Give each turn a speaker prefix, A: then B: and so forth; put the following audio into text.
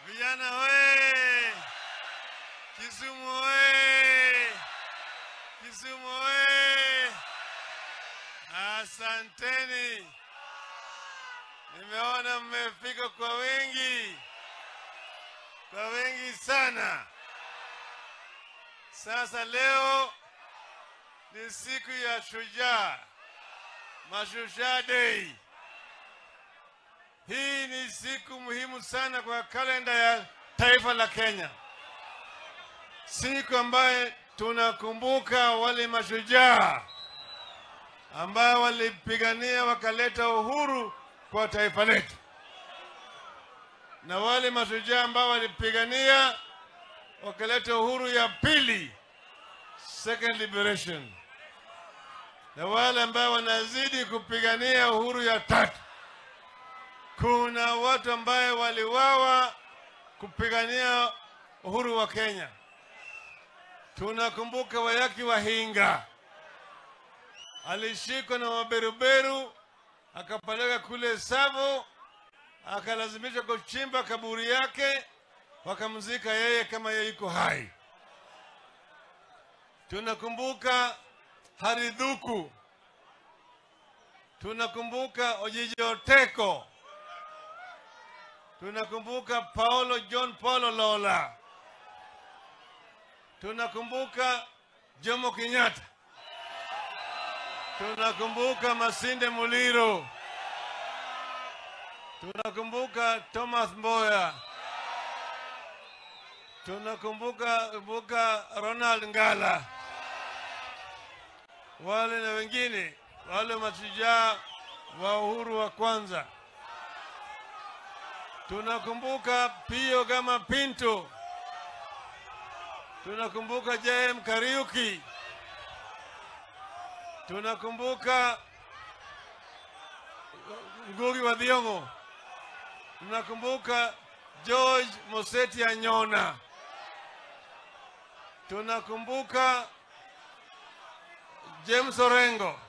A: Vijana we! Kisumu we! Kisumu we! Asanteni. Nimeona mmefika kwa wengi. Kwa wengi sana. Sasa leo ni siku ya shujaa. Mashujaa Day. Hii ni siku muhimu sana kwa kalenda ya taifa la Kenya. Siku ambayo tunakumbuka wale mashujaa ambao walipigania wakaleta uhuru kwa taifa letu. Na wale mashujaa ambao walipigania wakaleta uhuru ya pili, second liberation. Na wale ambao wanazidi kupigania uhuru ya tatu. Kuna watu ambao waliwawa kupigania uhuru wa Kenya. Tunakumbuka Wayaki Wahinga. Alishikwa na waberuberu, akapeleka kule Savo, akalazimishwa kuchimba kaburi yake, wakamzika yeye kama yeye yuko hai. Tunakumbuka Haridhuku. Tunakumbuka Ojiji Oteko. Tunakumbuka John Paulo Lola. Tunakumbuka Jomo Kenyatta. Tunakumbuka Masinde Muliro. Tunakumbuka Thomas Mboya. Tunakumbuka Ronald Ngala. Wale na wengine, wale mashujaa wa uhuru wa kwanza. Tunakumbuka Pio Gama Pinto. Tunakumbuka J.M. Kariuki. Tunakumbuka Ngugi wa Thiong'o. Tunakumbuka George Moseti Anyona. Tunakumbuka James Orengo.